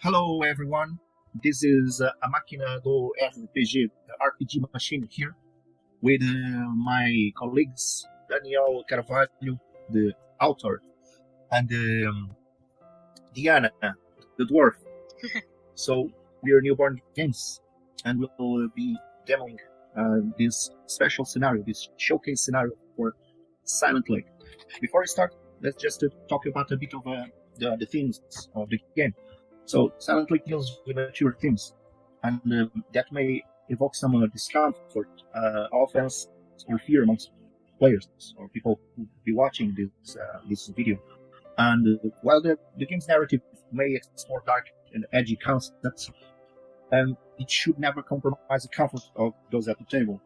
Hello everyone, this is a máquina do RPG machine here with my colleagues Daniel Carvalho, the author, and Diana, the dwarf. So we are Newborn Games, and we'll be demoing this special scenario, this showcase scenario for Silent Lake. Before we start, let's just talk about a bit of the themes of the game. So Silent Lake deals with mature themes, and that may evoke some discomfort, offense, or fear amongst players or people who will be watching this video. And while the game's narrative may explore dark and edgy concepts, it should never compromise the comfort of those at the table.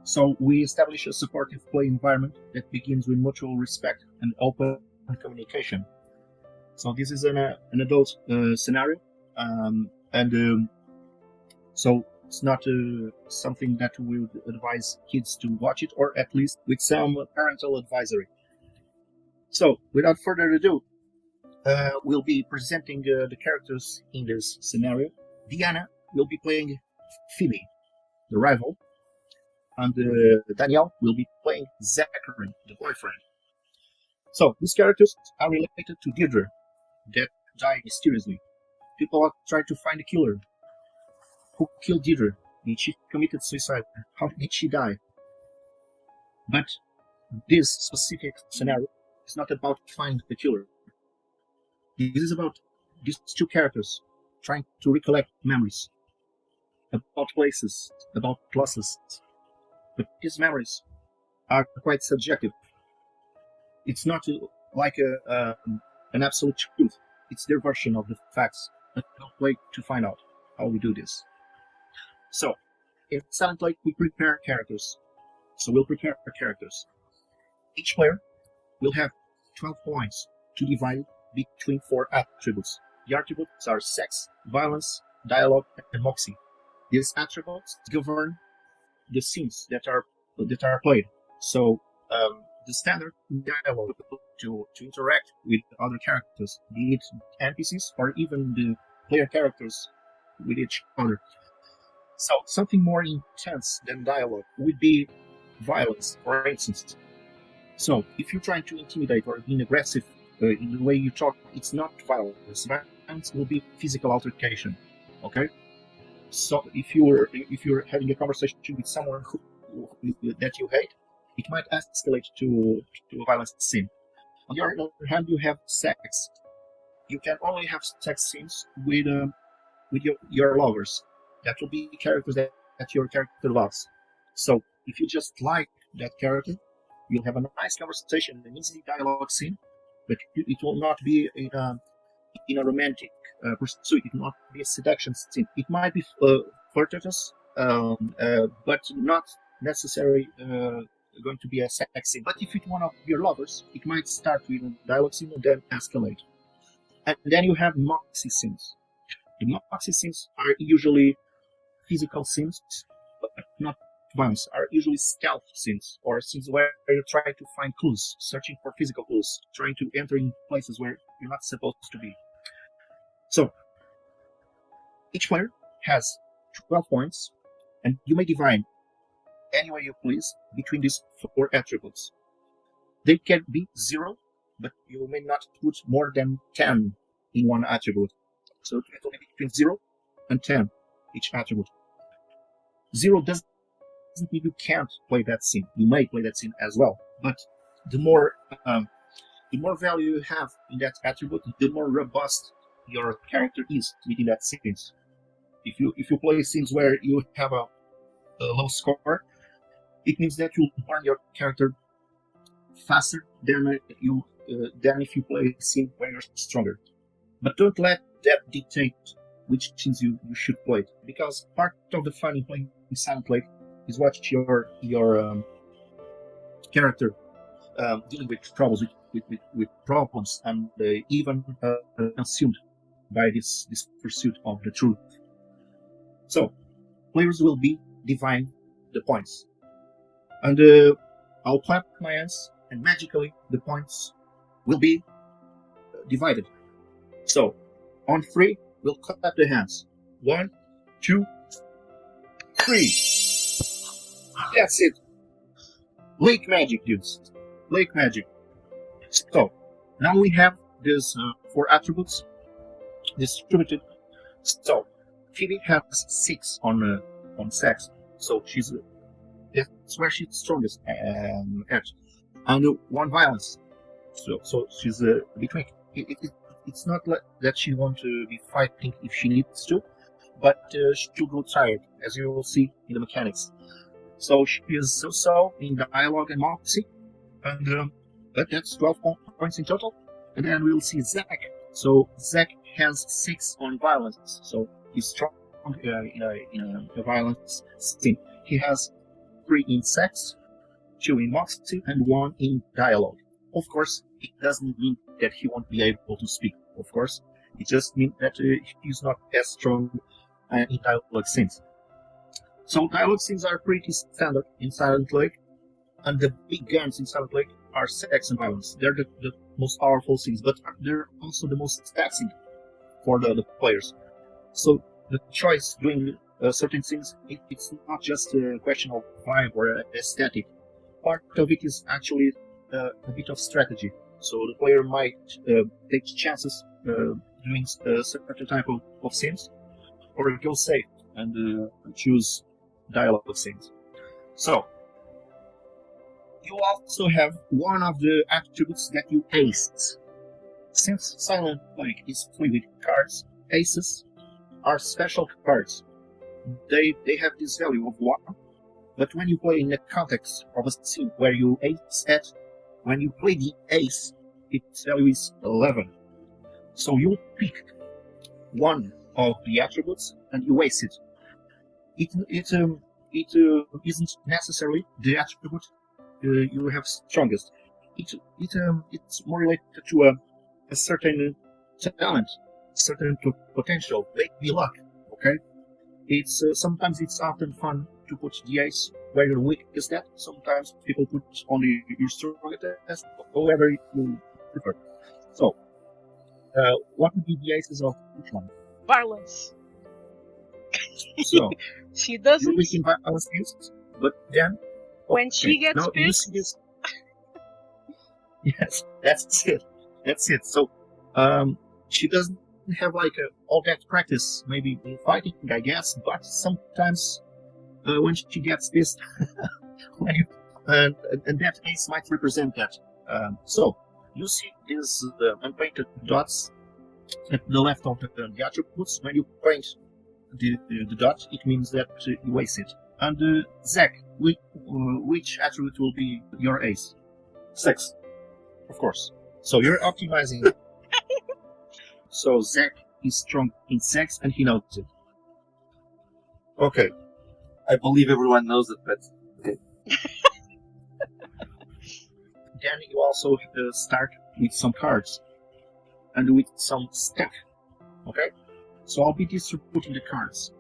So we establish a supportive play environment that begins with mutual respect and open communication. So this is an adult scenario, so it's not something that we would advise kids to watch it, or at least with some parental advisory. So without further ado, we'll be presenting the characters in this scenario. Diana will be playing Phoebe, the rival, and Danielle will be playing Zachary, the boyfriend. So these characters are related to Deirdre, that died mysteriously. People are trying to find the killer. Who killed Deirdre? Did she committed suicide? How did she die? But this specific scenario is not about finding the killer. This is about these two characters trying to recollect memories about places, about places. But these memories are quite subjective. It's not like an absolute truth. It's their version of the facts. But don't wait to find out how we do this. So, in Silent Lake, we prepare characters. So we'll prepare our characters. Each player will have 12 points to divide between 4 attributes. The attributes are sex, violence, dialogue, and moxie. These attributes govern the scenes that are played. So the standard dialogue to interact with other characters, be it NPCs or even the player characters with each other. So something more intense than dialogue would be violence, for instance. So if you're trying to intimidate or being aggressive in the way you talk, it's not violence. Violence will be physical altercation. Okay. So if you're having a conversation with someone that you hate, it might escalate to a violent scene. On the other hand, you have sex. You can only have sex scenes with your lovers. That will be characters that your character loves. So if you just like that character, you'll have a nice conversation, an easy dialogue scene, but it will not be in a romantic pursuit. It will not be a seduction scene. It might be flirtatious, but not necessarily going to be a sex scene. But if it's one of your lovers, it might start with a dialogue scene and then escalate. And then you have moxie scenes. The moxie scenes are usually physical scenes, but not violence, are usually stealth scenes, or scenes where you try to find clues, searching for physical clues, trying to enter in places where you're not supposed to be. So, each player has 12 points, and you may divide any way you please between these 4 attributes. They can be 0, but you may not put more than 10 in one attribute. So it will be between 0 and 10, each attribute. 0 doesn't mean you can't play that scene. You may play that scene as well, but the more value you have in that attribute, the more robust your character is within that scene. If you play scenes where you have a low score, it means that you'll learn your character faster than if you play a scene where you're stronger. But don't let that dictate which scenes you should play, because part of the fun in playing Silent Lake is watch your character dealing with troubles, with problems, and even consumed by this pursuit of the truth. So players will be dividing the points, and I'll clap my hands, and magically the points will be divided. So On 3, we'll clap the hands. 1, 2, 3. That's it. Lake magic, dudes. Lake magic. So, now we have these 4 attributes distributed. So, Phoebe has 6 on sex. So that's where she's strongest at. And 1 violence. So she's a bit weak. It's not like that she wants to be fighting if she needs to, but she'll grow tired, as you will see in the mechanics. So she is so in dialogue and moxie, and that's 12 points in total. And then we'll see Zach. So Zach has 6 on violence, so he's strong in a violence scene. He has 3 in sex, 2 in moxie, and 1 in dialogue. Of course, it doesn't mean that he won't be able to speak, of course. It just means that he's not as strong in dialogue scenes. So dialogue scenes are pretty standard in Silent Lake, and the big guns in Silent Lake are sex and violence. They're the most powerful scenes, but they're also the most taxing for the players. So the choice doing certain things, it's not just a question of vibe or aesthetic. Part of it is actually a bit of strategy. So the player might take chances doing a certain type of scenes, or go safe and choose dialogue scenes. So you also have one of the attributes that you aced. Since Silent Lake is played with cards, aces are special cards. They have this value of 1, but when you play in the context of a scene where you ace at, when you play the ace, its value is 11. So you pick one of the attributes and you ace it. It isn't necessarily the attribute you have strongest. It's more related to a certain talent, certain potential, maybe luck. Okay, it's sometimes it's often fun to put the ace where your weakest at. Sometimes people put only your strongest, however you prefer. So, what would be the aces of each one? Violence. So she doesn't. You're weak in violence skills, but then when she gets pissed. Yes, that's it. That's it. So, she doesn't have like all that practice, maybe in fighting, I guess. But sometimes, when she gets pissed, and that ace might represent that. So you see these unpainted dots at the left of the attributes. When you paint the dot, it means that you ace it. And Zach, which attribute will be your ace? Sex, of course. So you're optimizing. So Zach is strong in sex, and he knows it. Okay. I believe everyone knows it, but okay. Then you also start with some cards and with some stuff. Okay? So I'll be distributing the cards.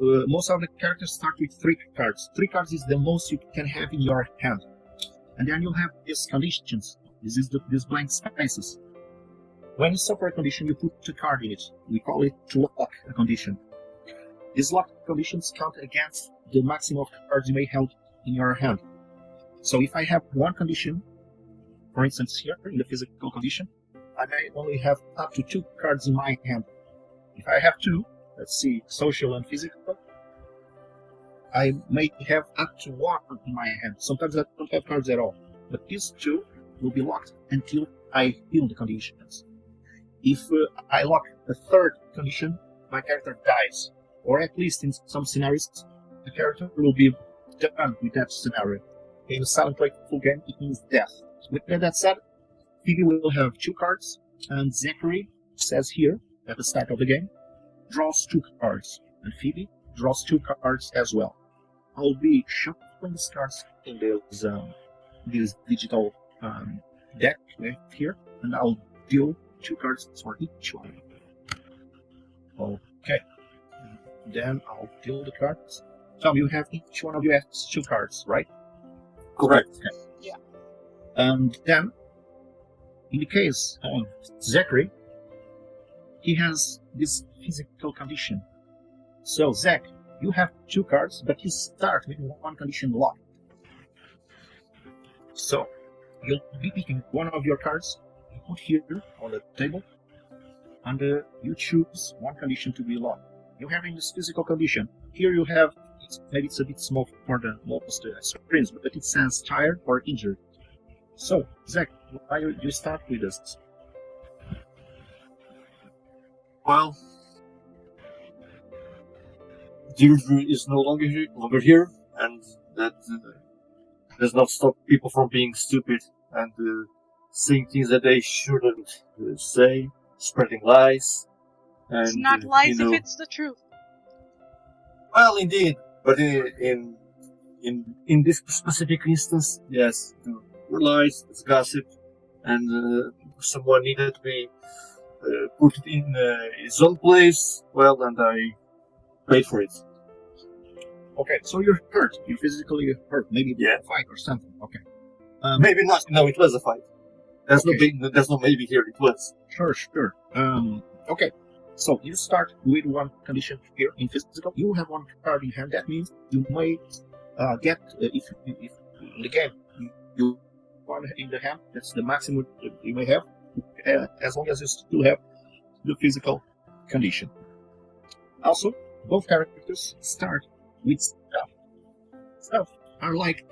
Most of the characters start with 3 cards. 3 cards is the most you can have in your hand. And then you'll have these conditions. These blank spaces. When you suffer a condition, you put a card in it. We call it lock a condition. These lock conditions count against the maximum of cards you may have in your hand. So if I have one condition, for instance here, in the physical condition, I may only have up to 2 cards in my hand. If I have 2, let's see, social and physical, I may have up to 1 in my hand. Sometimes I don't have cards at all. But these 2 will be locked until I heal the conditions. If I lock a 3rd condition, my character dies. Or at least in some scenarios, the character will be done with that scenario. In a Silent Læke full game, it means death. With that said, Phoebe will have 2 cards, and Zachary says here, at the start of the game, draws 2 cards, and Phoebe draws 2 cards as well. I'll be shuffling these cards in this digital deck here, and I'll deal 2 cards for each one. Okay. Then I'll deal the cards. Tom, you have each one of you has 2 cards, right? Correct. Okay. Yeah. And then, in the case of Zachary, he has this physical condition. So, Zach, you have 2 cards, but you start with 1 condition locked. So, you'll be picking one of your cards, you put here on the table, and you choose 1 condition to be locked. You have in this physical condition. Here you have, maybe it's a bit small for the most screens, but it says tired or injured. So, Zach, why you start with this? Well, Deirdre is no longer here, and that does not stop people from being stupid and saying things that they shouldn't say, spreading lies. And, It's not lies if it's the truth. Well, indeed, but in this specific instance, yes, there were lies, it's gossip, and someone needed to be put in his own place. Well, and I paid for it. Okay, so you're hurt. You're physically hurt. Maybe a fight or something. Okay. Maybe not. No, it was a fight. There's no maybe here. It was. Sure. Okay. So you start with 1 condition here in physical. You have 1 card in hand. That means you may get if in the game you 1 in the hand. That's the maximum you may have, as long as you still have the physical condition. Also, both characters start with stuff. Stuff are like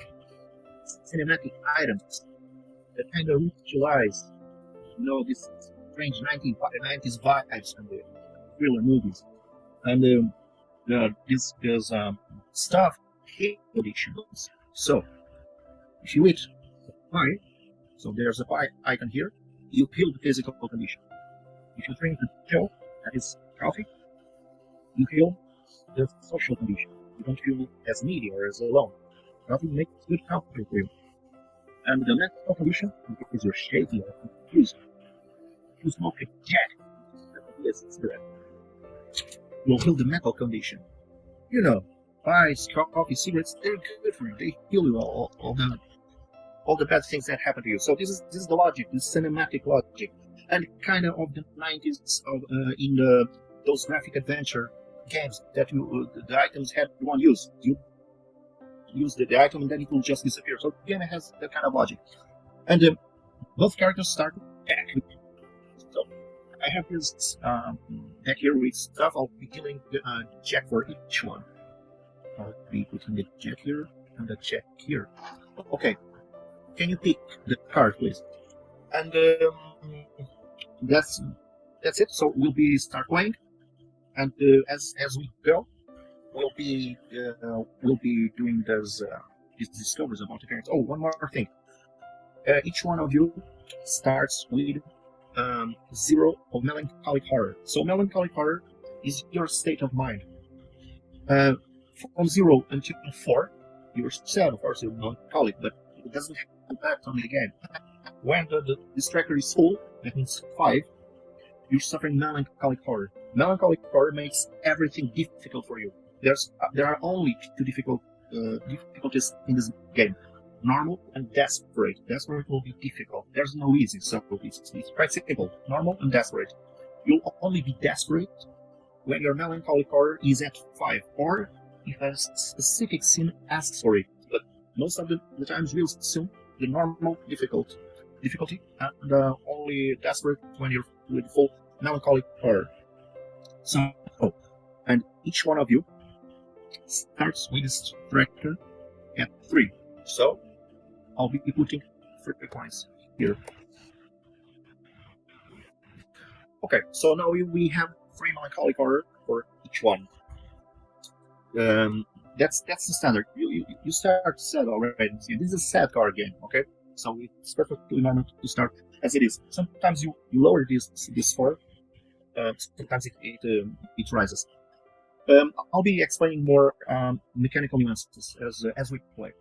cinematic items that kind of ritualize, this strange 1990s vibes from the thriller movies. And this stuff conditions. So, if you eat pie, so there's a pie icon here, you feel the physical condition. If you drink the gel, that is coffee, you feel the social condition. You don't feel as needy or as alone. Coffee makes good company for you. And the mental condition, because you're shaky or confused, you smoke a jack, that is cigarette. You'll feel the mental condition. Pies, coffee, cigarettes, they're good for you. They heal you all the bad things that happen to you. So this is the logic, this cinematic logic, and kind of the 90s in those graphic adventure games that the items had one use. You use the item and then it will just disappear. So the game has that kind of logic. And both characters start back. So I have this deck here with stuff. I'll be dealing a check for each one. I'll be putting the check here and the check here. Okay. Can you pick the card, please? And that's it. So we'll be start playing, and as we go, we'll be doing these discoveries about the characters. Oh, one more thing. Each one of you starts with 0 of Melancholic Horror. So Melancholic Horror is your state of mind. From 0 until 4, you're sad, of course, you're melancholic, but it doesn't have impact on the game. When this tracker is full, that means 5, you're suffering Melancholic Horror. Melancholic Horror makes everything difficult for you. There are only 2 difficulties in this game: normal and desperate. Desperate will be difficult. There's no easy, so it's quite simple. Normal and desperate. You'll only be desperate when your Melancholic Horror is at 5, or if a specific scene asks for it. But most of the times we'll assume the normal difficulty, and only desperate when you're with full Melancholic Horror. So, and each one of you starts with this tracker at 3. So, I'll be putting 3 points here. Okay, so now we have 3 Melancholic Horror for each one. That's the standard. You start sad already. See, this is a sad card game, okay? So it's perfectly normal to start as it is. Sometimes you lower this score. Sometimes it rises. I'll be explaining more mechanical nuances as we play.